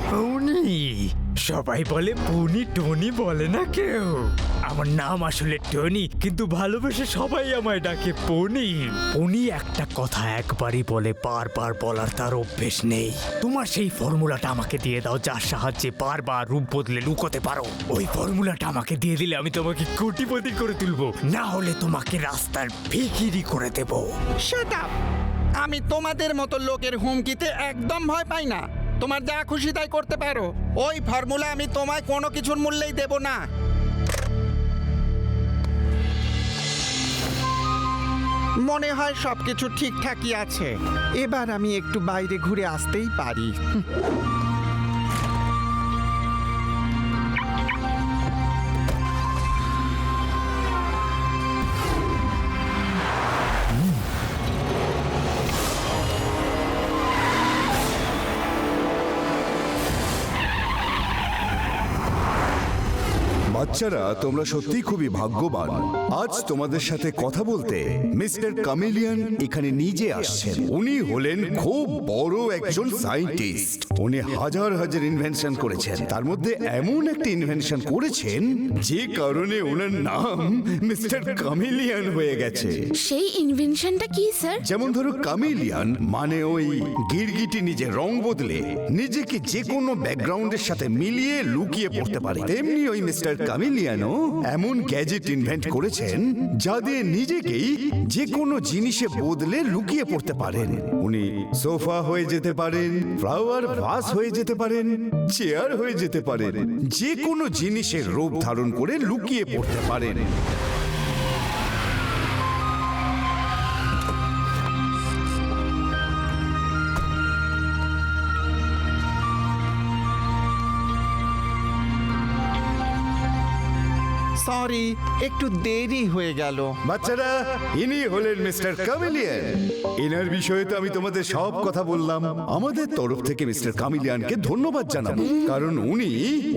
পনি, সবাই বলে পনি, টনি বলে না কেউ। আমার নাম আসলে টনি, কিন্তু ভালোবেসে সবাই আমায় ডাকে পনি। পনি একটা কথা একবারই বলে, বারবার বলার তার অভ্যেস নেই। তোমার সেই ফর্মুলাটা আমাকে দিয়ে দাও, যার সাহায্যে বারবার রূপ বদলে লুকোতে পারো। ওই ফর্মুলাটা আমাকে দিয়ে দিলে আমি তোমাকে কোটিপতি করে তুলবো, না হলে তোমাকে রাস্তার ভিখিরি করে দেব। Shut up! আমি তোমাদের মতো লোকের হুমকিতে একদম ভয় পাই না। তোমার যা খুশি তাই করতে পারো। ওই ফর্মুলা আমি তোমায় কোনো কিছুর মূল্যেই দেব না। মনে হয় সবকিছু ঠিকঠাকই আছে। এবার আমি একটু বাইরে ঘুরে আসতেই পারি। বাচ্চারা, তোমরা সত্যিই খুবই ভাগ্যবান। আজ তোমাদের সাথে কথা বলতে মিস্টার কামিলিয়ান এখানে নিজে আসছেন। উনি হলেন খুব বড় একজন সায়েন্টিস্ট। উনি হাজার হাজার ইনভেনশন করেছেন, তার মধ্যে এমন একটা ইনভেনশন করেছেন যে কারণে ওনার নাম মিস্টার কামিলিয়ান হয়ে গেছে। সেই ইনভেনশনটা কি স্যার? যেমন ধরো, কামিলিয়ান মানে ওই গিরগিটি নিজের রং বদলে নিজেকে যে কোনো ব্যাকগ্রাউন্ডের সাথে মিলিয়ে লুকিয়ে পড়তে পারে। তেমনি ওই মিস্টার কামিলিয়ানও এমন গ্যাজেট ইনভেন্ট করেছেন যা দিয়ে নিজেকেই যে কোনো জিনিসে বদলে লুকিয়ে পড়তে পারেন। উনি সোফা হয়ে যেতে পারেন, ফ্লাওয়ার ভাস হয়ে যেতে পারেন, চেয়ার হয়ে যেতে পারেন, যে কোনো জিনিসের রূপ ধারণ করে লুকিয়ে পড়তে পারেন। সরি, একটু দেরি হয়ে গেল। বাচ্চারা, ইনি হলেন মিস্টার কামিলিয়ান। এনার বিষয়ে তো আমি তোমাদের সব কথা বললাম। আমাদের তরফ থেকে মিস্টার কামিলিয়ানকে ধন্যবাদ জানাবো, কারণ উনি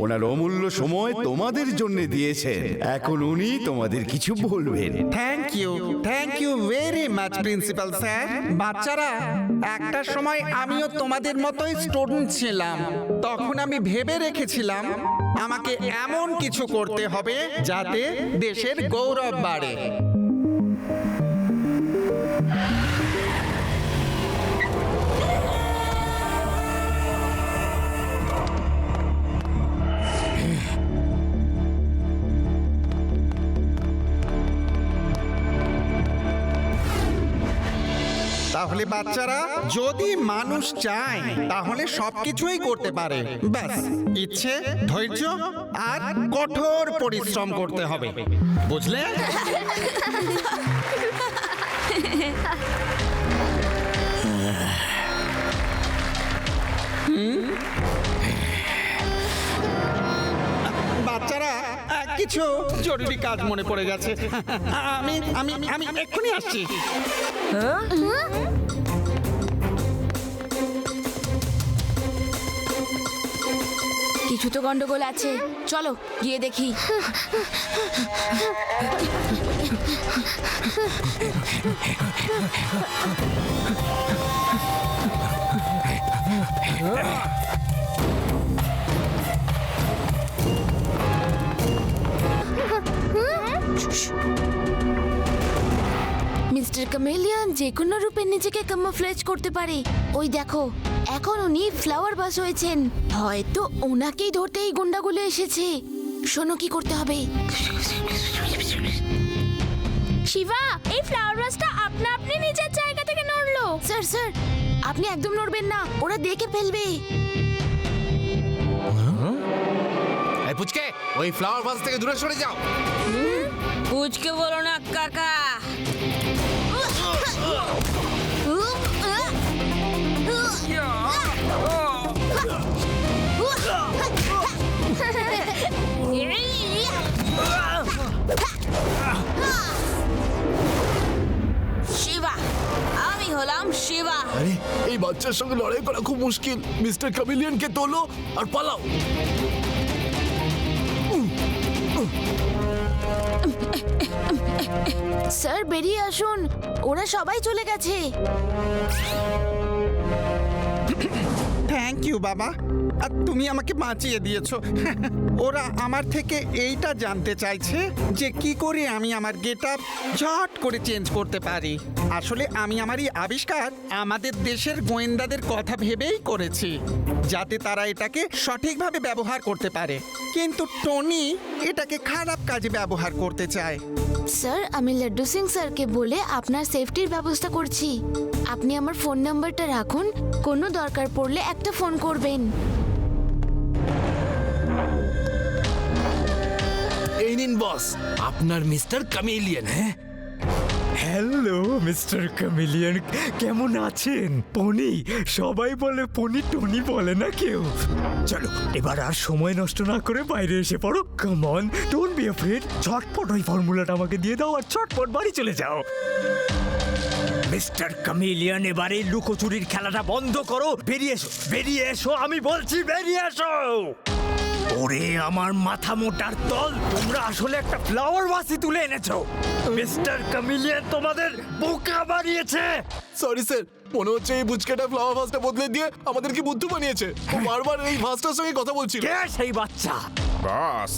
ওনার অমূল্য সময় তোমাদের জন্য দিয়েছেন। এখন উনি তোমাদের কিছু বলবেন। Thank you very much principal sir. বাচ্চারা, একটা সময় আমিও তোমাদের মতোই স্টুডেন্ট ছিলাম। তখন আমি ভেবে রেখেছিলাম আমাকে এমন কিছু করতে হবে যাতে দেশের গৌরব বাড়ে। তাহলে বাচ্চারা, যদি মানুষ চায় তাহলে সবকিছুই করতে পারে। ব্যাস, ইচ্ছে, ধৈর্য আর কঠোর পরিশ্রম করতে হবে, বুঝলে? বাচ্চারা, কিছু জরুরি কাজ মনে পড়ে গেছে। আমি আমি আমি এক্ষুনি আসছি। কিছু তো গন্ডগোল আছে, চলো গিয়ে দেখি। মিস্টার কামেলিয়ান যে কোনো রূপে নিজেকে ক্যামোফ্লেজ করতে পারে। ওই দেখো, এখন উনি ফ্লাওয়ার বাস হয়েছেন। হয়তো ওনাকেই ধরতে এই গুন্ডাগুলো এসেছে। শোনো কি করতে হবে। শিবা, এই ফ্লাওয়ার বাসটা আপনা আপনি নিজের জায়গা থেকে নড়লো। স্যার স্যার, আপনি একদম নড়বেন না, ওরা দেখে ফেলবে। এই পুচকে, ওই ফ্লাওয়ার ভাস থেকে দূরে সরে যাও। পুচকে বলো না কাকা। শিবা, আমি হলাম শিবা। আরে, এই বাচ্চার সঙ্গে লড়াই করা খুব মুশকিল। মিস্টার কামিলিয়ানকে তোলো আর পালাও। স্যার বেরিয়ে আসুন, ওরা সবাই চলে গেছে। থ্যাংক ইউ বাবা, আর তুমি আমাকে বাঁচিয়ে দিয়েছো। ওরা আমার থেকে এইটা জানতে চাইছে যে কি করে আমি আমার গেটআপ ঝট করে চেঞ্জ করতে পারি। আসলে আমি আমার এই আবিষ্কার আমাদের দেশের গোয়েন্দাদের কথা ভেবেই করেছি, যাতে তারা এটাকে সঠিকভাবে ব্যবহার করতে পারে। কিন্তু টনি এটাকে খারাপ কাজে ব্যবহার করতে চায়। স্যার, আমি লাড্ডু সিং স্যারকে বলে আপনার সেফটির ব্যবস্থা করছি। আপনি আমার ফোন নাম্বারটা রাখুন, কোনো দরকার পড়লে একটা ফোন করবেন। এই নিন বস, আপনার মিস্টার কামিলিয়ান। হ্যাঁ, হ্যালো মিস্টার ক্যামিলিয়ন, কেমন আছেন? পনি, সবাই বলে পনি, টনি বলে না কেউ। চলো এবার আর সময় নষ্ট না করে বাইরে এসে পড়ো। Come on, don't be afraid. ঝটপট ওই ফর্মুলাটা আমাকে দিয়ে দাও আর ঝটপট বাড়ি চলে যাও। মিস্টার ক্যামিলিয়ন, এবারে লুকোচুরির খেলাটা বন্ধ করো। বেরিয়ে এসো, বেরিয়ে এসো, আমি বলছি বেরিয়ে এসো। ওরে আমার মাথা মোটার দল, তোমরা আসলে একটা ফ্লাওয়ার ভাসি তুলে এনেছো। মিস্টার ক্যামিলিয়ন তোমাদের বোকা বানিয়েছে। সরি স্যার, মনে হচ্ছে এই বুচকাটা ফ্লাওয়ার ভাসটা বদলে দিয়ে আমাদেরকে বুদ্ধু বানিয়েছে। ও বারবার এই ভাসটার সঙ্গে কথা বলছিল। কে সেই বাচ্চা? বস,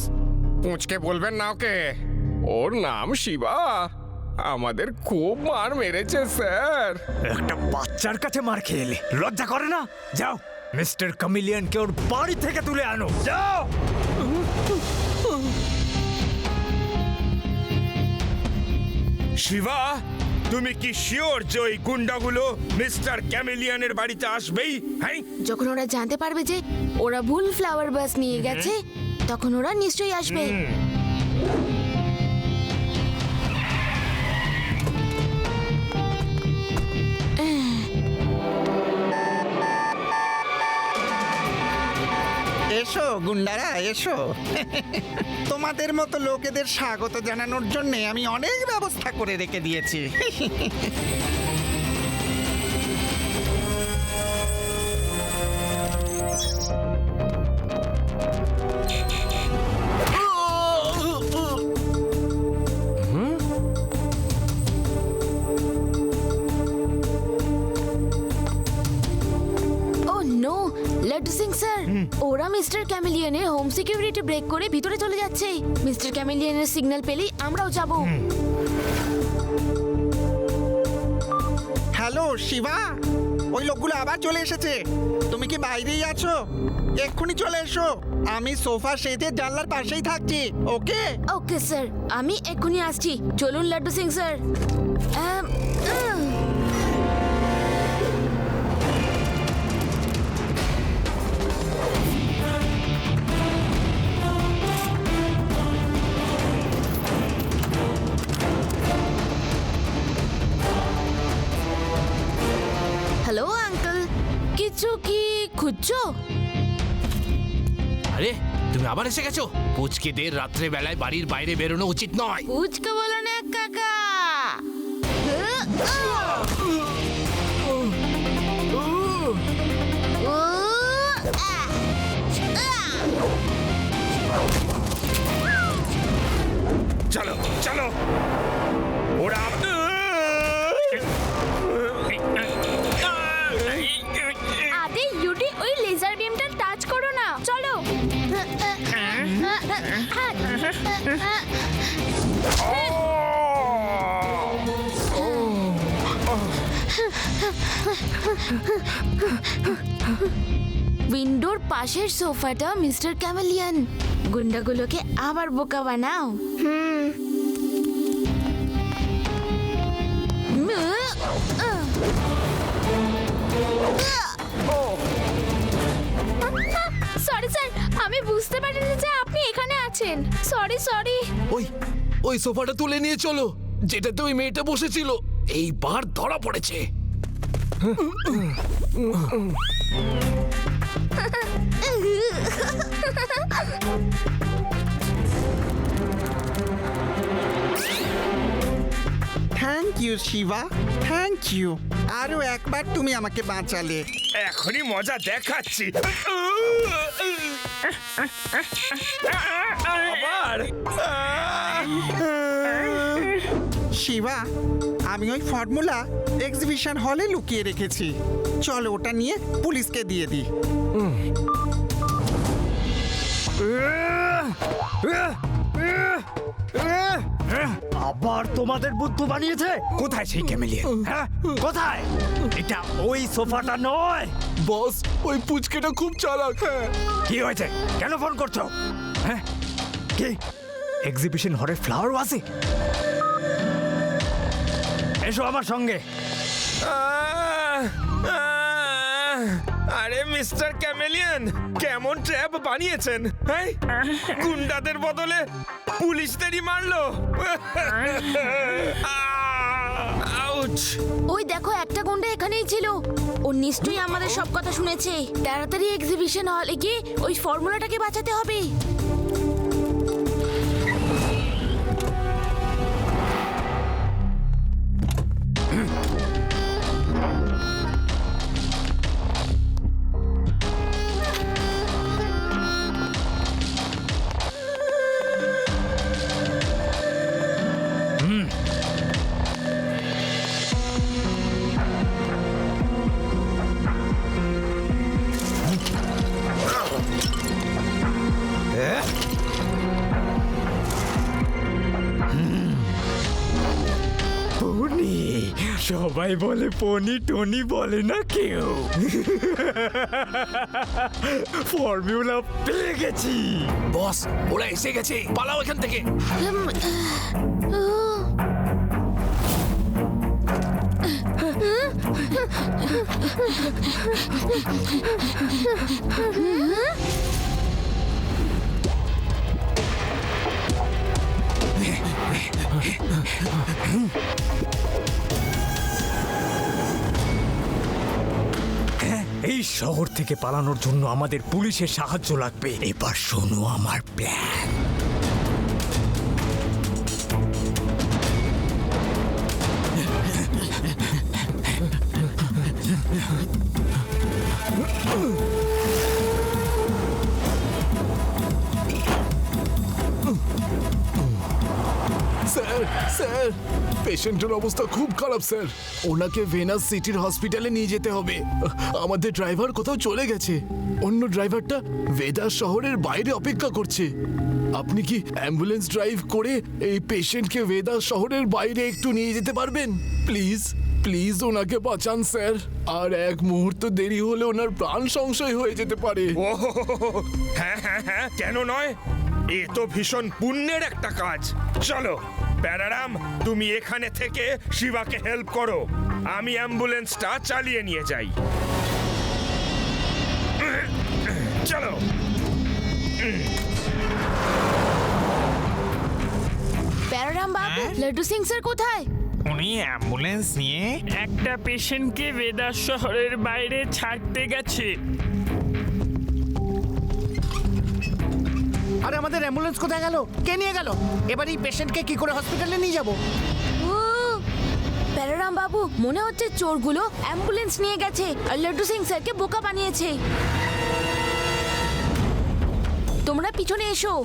পুঁচকে বলবেন না ওকে। ওর নাম শিবা। আমাদের খুব মার মেরেছে স্যার। একটা বাচ্চার কাছে মার খেলে লজ্জা করে না? যাও মিস্টার ক্যামিলিয়নকে ওর বাড়ি থেকে তুলে আনো, যাও। শিবা, তুমি কি শিওর যে ওই গুন্ডাগুলো মিস্টার ক্যামিলিয়নের বাড়িতে আসবেই? হ্যাঁ, যখন ওরা জানতে পারবে যে ওরা ভুল ফ্লাওয়ার বাস নিয়ে গেছে, তখন ওরা নিশ্চয়ই আসবে। এসো গুন্ডারা, এসো। তোমাদের মতো লোকেদের স্বাগত জানানোর জন্য আমি অনেক ব্যবস্থা করে রেখে দিয়েছি। ও নো, লাড্ডু সিং স্যার, ওরা মিস্টার ক্যামিলিয়নের হোম সিকিউরিটি ব্রেক করে ভিতরে চলে যাচ্ছে। মিস্টার ক্যামিলিয়নের সিগন্যাল পেলেই আমরাও যাব। হ্যালো শিবা, ওই লোকগুলো আবার চলে এসেছে। তুমি কি বাইরেই আছো? এক্ষুনি চলে এসো। আমি সোফা সেজে জানলার পাশেই থাকছি। ওকে? ওকে স্যার, আমি এক্ষুনি আসছি। চলুন Laddu Singh sir. Hello uncle, কিছু কি খুঁজছো? আরে, তুমি আবার এসে গেছো? পুচকেদের রাত্রে বেলায় বাড়ির বাইরে বেরোনো উচিত নয়। পুচকে বলো না কাকা। চলো চলো। ওরা আরে ইউডি, ওই লেজার বিমটা টাচ করো না। চলো। উইন্ডোর পাশের সোফাটা মিস্টার ক্যামেলিয়ন। গুন্ডাগুলোকে আবার বোকা বানাও। সরি স্যার, আমি বুঝতে পারিনি যে আপনি এখানে আছেন। Sorry sorry. ওই সোফাটা তুলে নিয়ে চলো, যেটাতে ওই মেয়েটা বসেছিল। এইবার ধরা পড়েছে। Thank you Shiva, thank you. আরো একবার তুমি আমাকে বাঁচালে। এখনই মজা দেখাচ্ছি। আবার শিবা, আমি ওই ফর্মুলা এক্সিবিশন হলে লুকিয়ে রেখেছি। চলো ওটা নিয়ে পুলিশকে দিয়ে দিই। আবার তোমাদের বুদ্ধু বানিয়েছে? কোথায় সেই ক্যামেলিয়ান? হ্যাঁ, কোথায়? এটা ওই সোফাটা নয়। বস, ওই পুচকেটা খুব চালাক। হ্যাঁ, কি হয়েছে? কেন ফোন করছো? হ্যাঁ, কি এক্সিবিশন হলের ফ্লাওয়ার ওয়াসে? এসো আমার সঙ্গে। আরে মিস্টার ক্যামেলিয়ান, কেমন ট্র্যাপ বানিয়েছেন? হ্যাঁ, গুন্ডাদের বদলে পুলিশদেরই মারলো। আউচ! ওই দেখো, একটা গুন্ডা এখানেই ছিল। ও নিশ্চয়ই আমাদের সব কথা শুনেছে। তাড়াতাড়ি এক্সিবিশন হলে গিয়ে ওই ফর্মুলাটাকে বাঁচাতে হবে। পনি, সবাই বলে পনি, টনি বলে না কেউ। ফর্মুলা পেয়ে গেছি। বস, ওরা এসে গেছে, পালাও এখান থেকে। এই শহর থেকে পালানোর জন্য আমাদের পুলিশের সাহায্য লাগবে। এবার শোনো আমার প্ল্যান। স্যার, স্যার, পেশেন্টের অবস্থা খুব খারাপ স্যার। ওনাকে ভেনাস সিটির হসপিটালে নিয়ে যেতে হবে। আমাদের ড্রাইভার কোথাও চলে গেছে। অন্য ড্রাইভারটা ভেদাস শহরের বাইরে অপেক্ষা করছে। আপনি কি অ্যাম্বুলেন্স ড্রাইভ করে এই পেশেন্টকে ভেদাস শহরের বাইরে একটু নিয়ে যেতে পারবেন? প্লিজ, প্লিজ ওনাকে বাঁচান স্যার। আর এক মুহূর্ত দেরি হলে ওনার প্রাণ সংশয় হয়ে যেতে পারে। ও হ্যাঁ হ্যাঁ হ্যাঁ, কেন নয়? এ তো ভীষণ পুণ্যের একটা কাজ। চলো প্যারারাম, তুমি এখানে থেকে শিবাকে হেল্প করো। আমি অ্যাম্বুলেন্সটা চালিয়ে নিয়ে যাই। চলো। প্যারারাম বাবু, লাড্ডু সিং স্যার কোথায়? উনি অ্যাম্বুলেন্স নিয়ে একটা পেশেন্টকে বেদাস শহরের বাইরে ছাড়তে গেছে। আরে আমাদের অ্যাম্বুলেন্স কোথায় গেল? কে নিয়ে গেল? এবার এই পেশেন্টকে কি করে হসপিটালে নিয়ে যাব? প্যারারাম বাবু, মনে হচ্ছে চোরগুলো অ্যাম্বুলেন্স নিয়ে গেছে আর লাড্ডু সিং স্যারকে বোকা বানিয়েছে। তোমরা পিছনে এসো।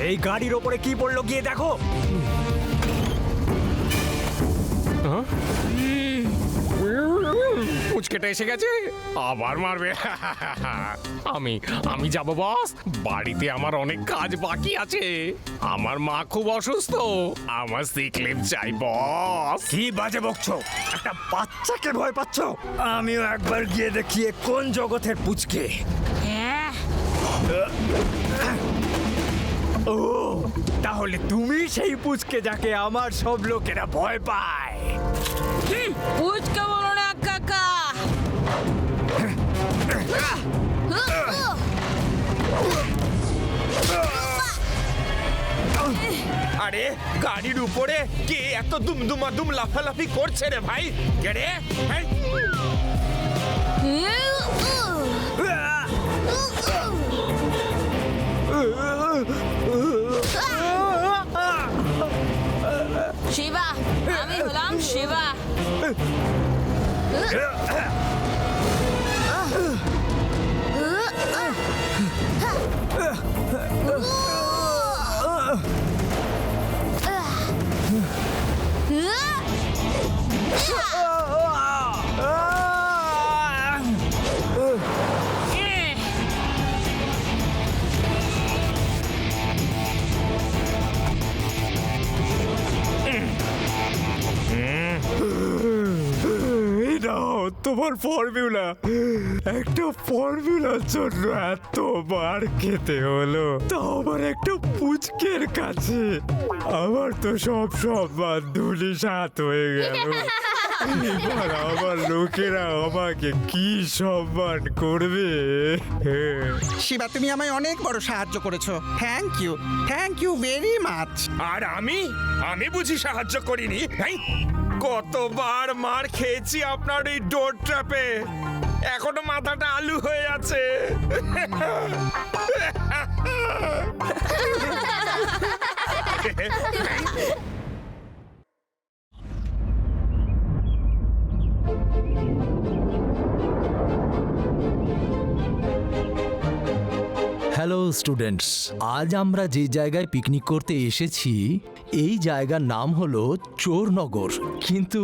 এই গাড়ির ওপরে কি পড়লো গিয়ে দেখো। পুচকেটা এসে গেছে, আবার মারবে। আমি আমি যাব বস। বাড়িতে আমার অনেক কাজ বাকি আছে। আমার মা খুব অসুস্থ। আমার সিক লিভ চাই বস। কি বাজে বকছো? একটা বাচ্চাকে ভয় পাচ্ছ? আমিও একবার গিয়ে দেখিয়ে কোন জগতের পুচকে। ও, তাহলে তুমি সেই পুচকে যাকে আমার সব লোকেরা ভয় পায়। পুচকে বলো না কাকা। আরে গাড়ির উপরে কে এত দুমদুমাদুম লাফালাফি করছে রে ভাই? কে রে? হ্যাঁ? শিবা, আমি হলাম শিবা। এই নাও তোমার ফর্মুলা। একটা ফর্মুলার জন্য এতবার খেতে হলো, তাও আবার একটা পুচকের কাছে। আমার তো সব সম্মান ধুলিসাৎ হয়ে গেল। এবার আমার লোকেরা আমাকে কি সম্মান করবে? শিবা, তুমি আমায় অনেক বড় সাহায্য করেছো। Thank you very much. আর আমি বুঝি সাহায্য করিনি? হ্যাঁ? কতবার মার খেয়েছি আপনার এই ডোর ট্র্যাপে, এখনো মাথাটা আলু হয়ে আছে। হ্যালো স্টুডেন্টস, আজ আমরা যে জায়গায় পিকনিক করতে এসেছি এই জায়গার নাম হলো চোরনগর। কিন্তু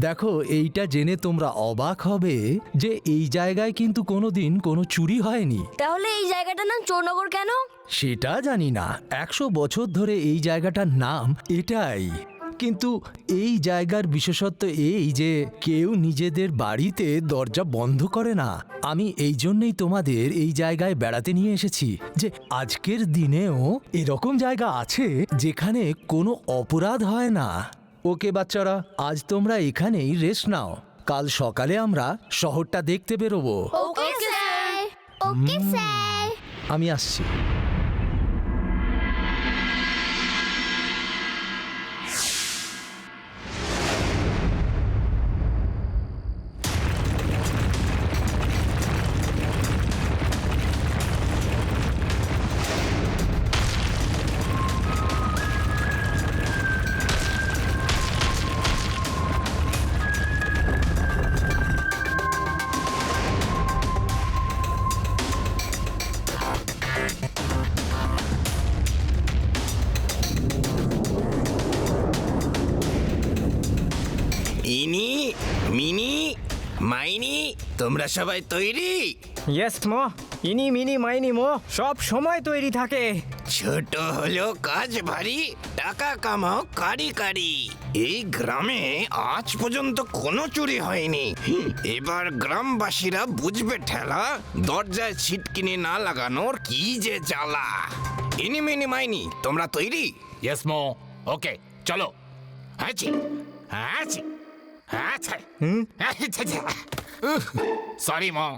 দেখো, এইটা জেনে তোমরা অবাক হবে যে এই জায়গায় কিন্তু কোনোদিন কোনো চুরি হয়নি। তাহলে এই জায়গাটার নাম চোরনগর কেন? সেটা জানি না, 100 বছর ধরে এই জায়গাটার নাম এটাই। কিন্তু এই জায়গার বিশেষত্ব এই যে কেউ নিজেদের বাড়িতে দরজা বন্ধ করে না। আমি এই জন্যই তোমাদের এই জায়গায় বেড়াতে নিয়ে এসেছি যে আজকের দিনেও এরকম জায়গা আছে যেখানে কোনো অপরাধ হয় না। ওকে বাচ্চারা, আজ তোমরা এখানেই রেস্ট নাও, কাল সকালে আমরা শহরটা দেখতে বেরোবো। Okay sir. Okay sir. আমি আসছি। ইনি, মিনি, মাইনি, তোমরা সবাই তৈরি? ইয়েস মো, ইনি মিনি মাইনি মো সব সময় তৈরি থাকে। ছোট হলো কাজ ভারী, টাকা কামাও কারি কারি। এই গ্রামে আজ পর্যন্ত কোনো চুরি হয়নি। এবার গ্রামবাসীরা বুঝবে ঠেলা, দরজায় ছিটকিনি না লাগানোর কি যে জ্বালা। ইনি মিনি মাইনি, তোমরা তৈরি? ইয়েস মো, ওকে চলো। আছি আছি আচ্ছা, সরি মো।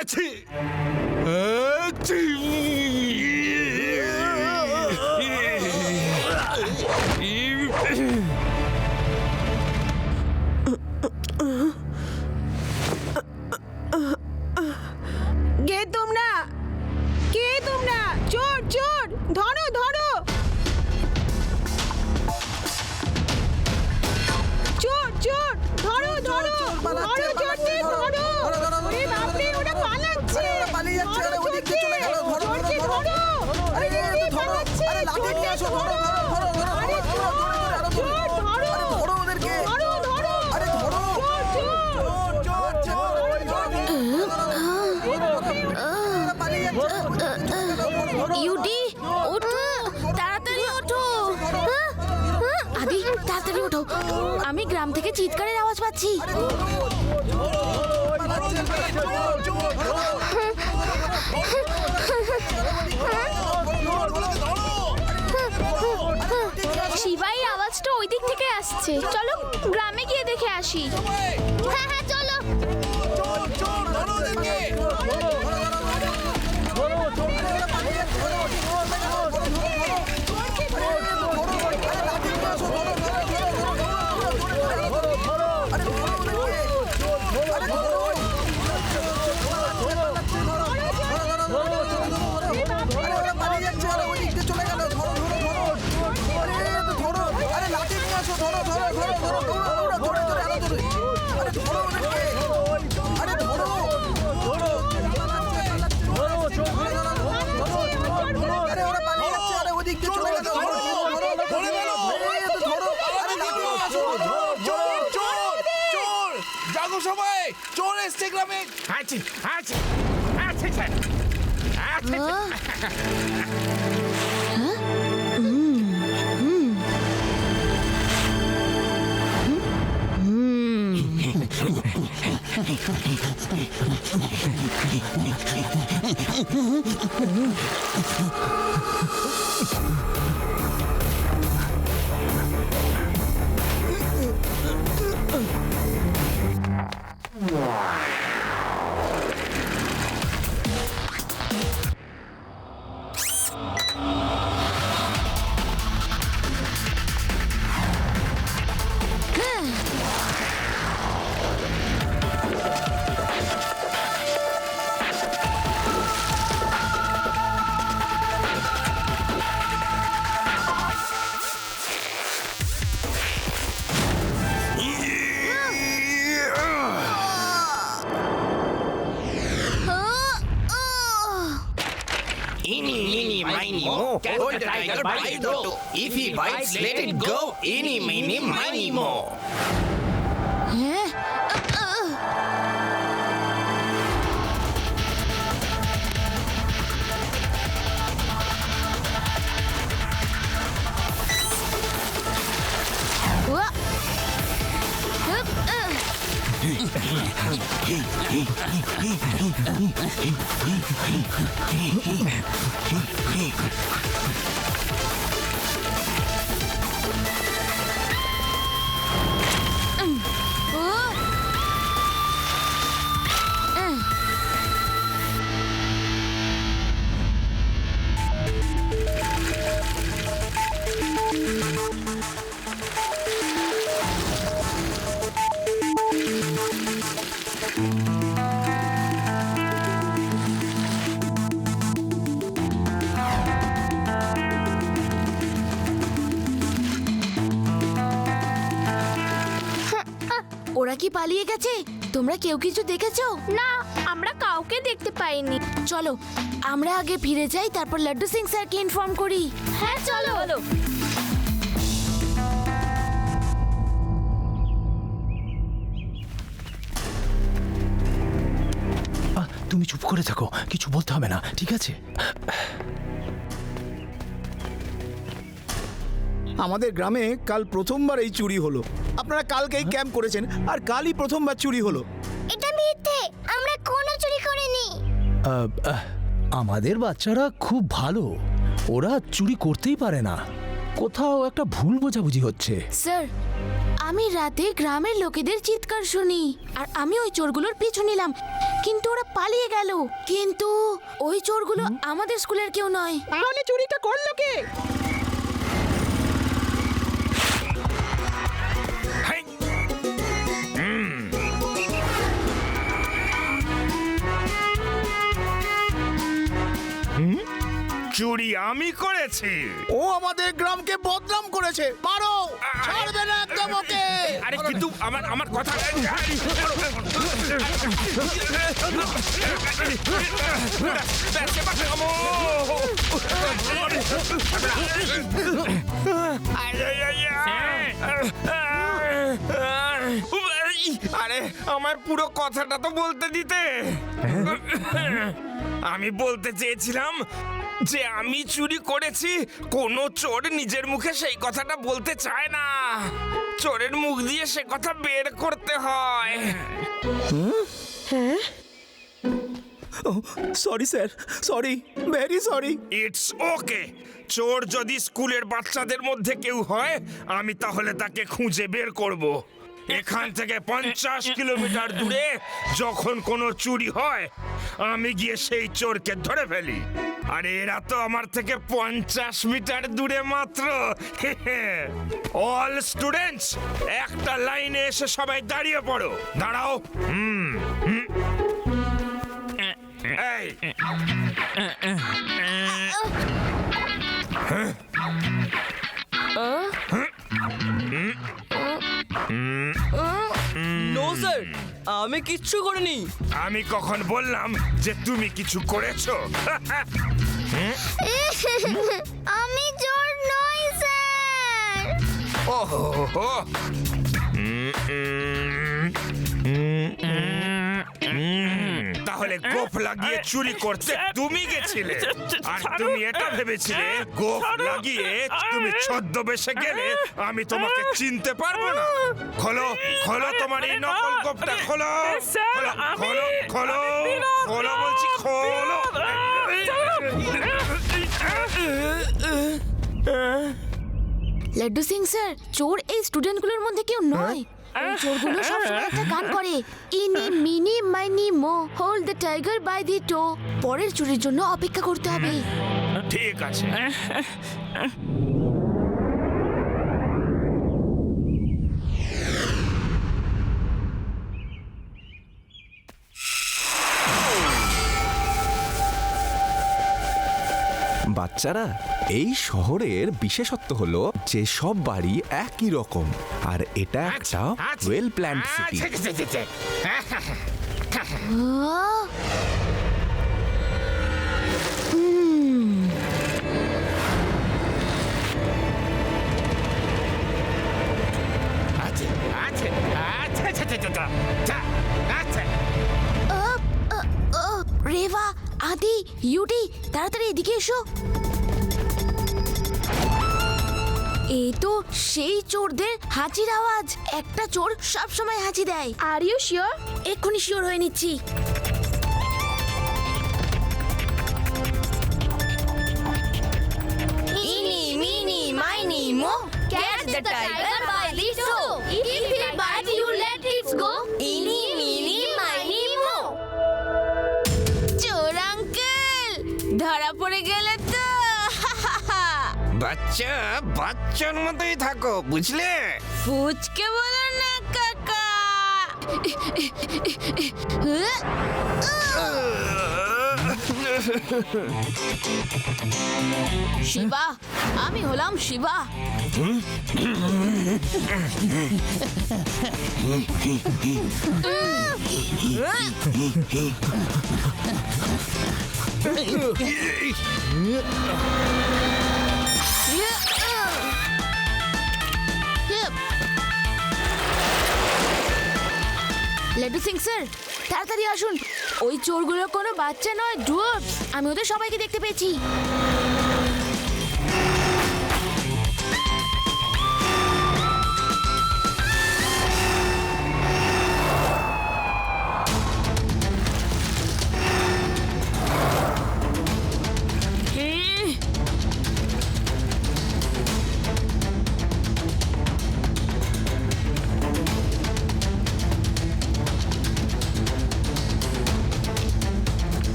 আছি আছি কে তোমরা? কে তোমরা? চোর চোর, ধরো ধরো। চোর চোর, ধরো ধরো, ধরো চোরকে ধরো। ওরে বাপরে, ওরা পালাচ্ছে। ধরো চোরকে, চোরকে ধরো। আরে ওরে পালাচ্ছে, চোরকে ধরো। আরে চোর, চোর ধরো। ধরো ধরো। আরে ধরো। চোর চোর। ইউডি, ওঠো, তাড়াতাড়ি ওঠো। আদি, তাড়াতাড়ি ওঠো, আমি গ্রাম থেকে চিৎকারের আওয়াজ পাচ্ছি। শিবাই আওয়াজটা ওই দিক থেকে আসছে, চলো গ্রামে গিয়ে দেখে আসি। হ্যাঁ হ্যাঁ চলো। জাগো সবাই, চোর এসছে গ্রামে। আছে আছে আছে sir. Eeny, meeny, miny, mo. Hold the tiger by the throat. If he bites, let it go. Eeny, meeny, miny, mo. ওরা কি পালিয়ে গেছে? তোমরা কেউ কিছু দেখেছো? না, আমরা কাউকে দেখতে পাইনি। চলো আমরা আগে ফিরে যাই, তারপর লাড্ডু সিং স্যারকে ইনফর্ম করি। হ্যাঁ চলো। তুমি চুপ করে থাকো, কিছু বলতে হবে না, ঠিক আছে? আমাদের গ্রামে কাল প্রথমবার এই চুরি হলো। আপনারা কালকেই ক্যাম্প করেছেন আর কালই প্রথমবার চুরি হলো। এটা মিথ্যে, আমরা কোনো চুরি করিনি। আমাদের বাচ্চারা খুব ভালো, ওরা চুরি করতেই পারে না। কোথাও একটা ভুল বোঝাবুঝি হচ্ছে। স্যার, আমি রাতে গ্রামের লোকেদের চিৎকার শুনি আর আমি ওই চোরগুলোর পিছু নিলাম, কিন্তু ওরা পালিয়ে গেল। কিন্তু ওই চোরগুলো আমাদের স্কুলের কেউ নয়। তাহলে চুরিটা করলো কে? হাই! চুরি আমি করেছি। ও আমাদের গ্রামকে বদনাম করেছে, মারো, ছাড়বে না একদম ওকে। আরে কিন্তু আমার কথা আরে আমার পুরো কথাটা তো বলতে দিতে। আমি বলতে চেয়েছিলাম যে আমি চুরি করেছি। কোনো চোর নিজের মুখে সেই কথাটা বলতে চায় না, চোরের মুখ দিয়ে সে কথা বের করতে হয়। Sorry sir, sorry, very sorry. It's okay. চোর যদি স্কুলের বাচ্চাদের মধ্যে কেউ হয়, আমি তাহলে তাকে খুঁজে বের করব। এখান থেকে 50 কিলোমিটার দূরে যখন কোনো চুরি হয়, আমি গিয়ে সেই চোরকে ধরে ফেলি। আর এরা তো আমার থেকে 50 মিটার দূরে মাত্র। অল স্টুডেন্টস একটা লাইনে এসে সবাই দাঁড়িয়ে পড়ো। দাঁড়াও। এই নো স্যার, আমি কিচ্ছু করিনি। আমি কখন বললাম যে তুমি কিছু করেছো? আমি চোর নই স্যার। ওহো, তাহলে গোফ লাগিয়ে চুরি করতে তুমি গেছিলে, আর তুমি এটা ভেবেছিলে গোফ লাগিয়ে তুমি ছদ্মবেশে গেলে আমি তোমাকে চিনতে পারবো না। খোলো খোলো তোমার এই নকল গোফটা, খোলো খোলো খোলো খোলো খোলো বলছি, খোলো। লাড্ডু সিং স্যার, চোর এই স্টুডেন্টগুলোর মধ্যে কেউ নয়। ওই চোরগুলো সবসময় একটা গান করে, eeny meeny miny moe, hold the tiger by the toe. পরের চুরির জন্য অপেক্ষা করতে হবে। ঠিক আছে। বাচ্চারা, এই শহরের বিশেষত্ব হলো যে সব বাড়ি একই রকম, আর এটা একটা ওয়েল প্ল্যান্ড সিটি। রেভা, আদি, ইউটি, তাড়াতাড়ি এদিকে এসো। এই তো সেই চোরদের হাঁচির আওয়াজ। একটা চোর সব সময় হাঁচি দেয়। Are you sure? এক্ষুনি শিওর হয়ে নিচ্ছি। Eeny meeny miny moe, catch the tiger by the toe. If it bites you, let it go. ইনি মিনি মাইনি মো। চোর আঙ্কেল, ধরা পড়ে গেলে তো। বাচ্চা বাচ্চার মতোই থাকো, বুঝলে? ফুচকে বলো না কাকা। শিবা, আমি হলাম শিবা। লাড্ডু সিং স্যার, তাড়াতাড়ি আসুন। ওই চোরগুলো কোনো বাচ্চা নয়, ডুয়ার্ফস। আমি ওদের সবাইকে দেখতে পেয়েছি।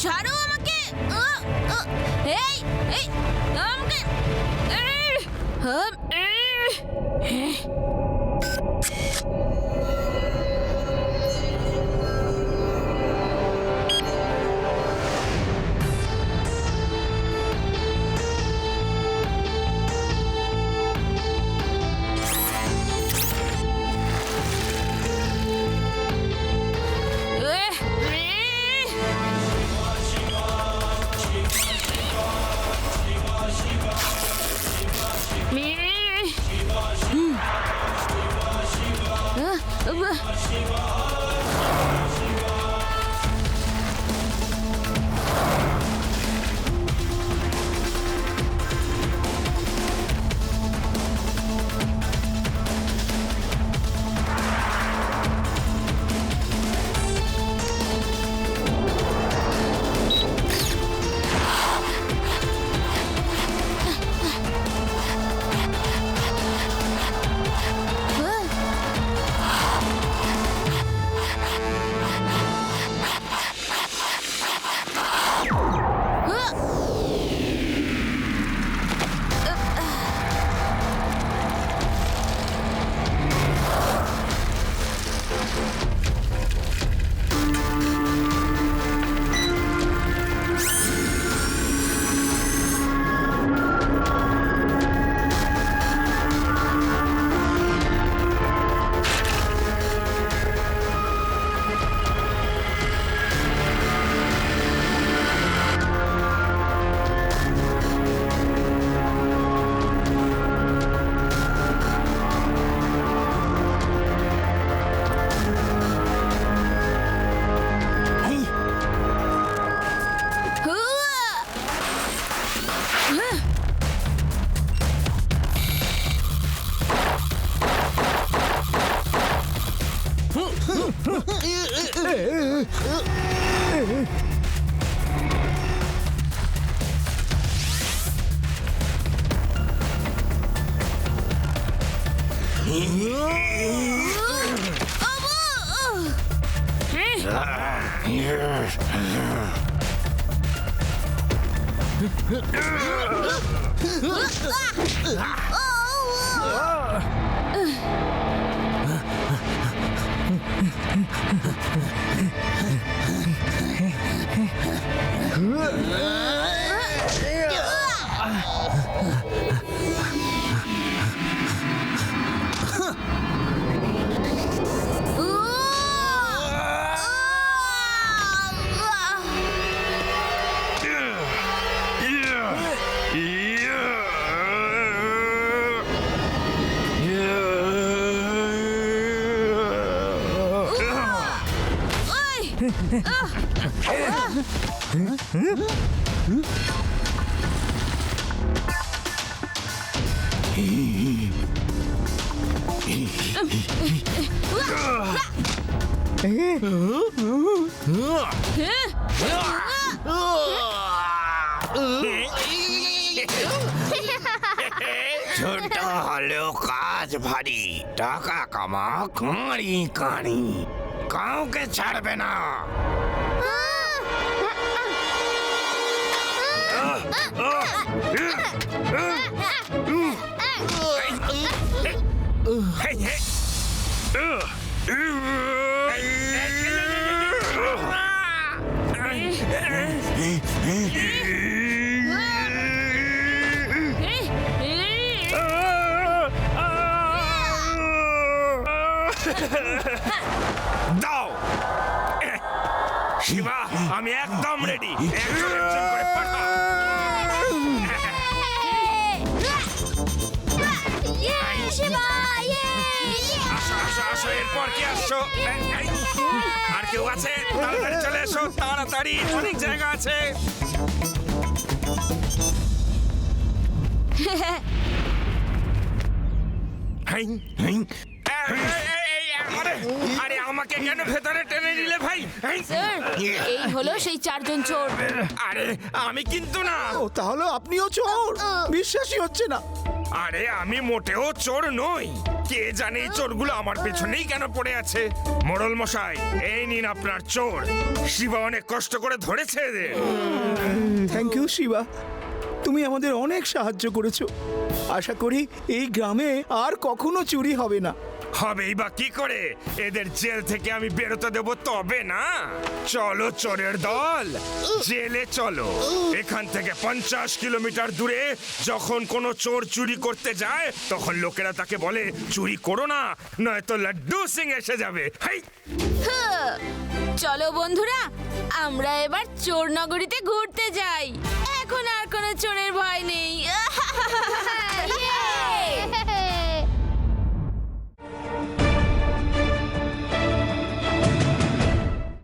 ছাড়ো আমাকে এই এই আমাকে ছোট হলেও কাজ ভারী, টাকা কামা কাঁড়ি কাঁড়ি, কাউকে ছাড়বে না। দাও শিবা, আমি একদম রেডি। একজন একজন করে পাঠা। আসো আসো আসো, এরপর কি আসছো? আর কেউ আছে? তাড়াতাড়ি চলে এসো, তাড়াতাড়ি, অনেক জায়গা আছে। আরে আমাকে কেন ভেতরে টেনে নিলে ভাই? এই হলো সেই চারজন চোর। আরে আমি কিন্তু না। ও তাহলে আপনিও চোর? বিশ্বাসই হচ্ছে না। আরে আমি মোটেও চোর নই। কে জানে এই চোরগুলো আমার পেছনেই কেন পড়ে আছে। মোড়ল মশাই, এই নিন আপনার চোর। শিবা অনেক কষ্ট করে ধরেছে এদের। থ্যাংক ইউ শিবা, তুমি আমাদের অনেক সাহায্য করেছো। আশা করি এই গ্রামে আর কখনো চুরি হবে না। হবেই বা কি করে, এদের জেল থেকে আমি বেরোতে দেবো তবে না। চলো চোরের দল, জেলে চলো। এখান থেকে 50 কিলোমিটার দূরে যখন কোনো চোর চুরি করতে যায় তখন লোকেরা তাকে বলে চুরি করো না, নয়তো লাড্ডু সিং এসে যাবে। হাই! চলো বন্ধুরা, আমরা এবার চোর নগরীতে ঘুরতে যাই। এখন আর কোনো চোরের ভয় নেই।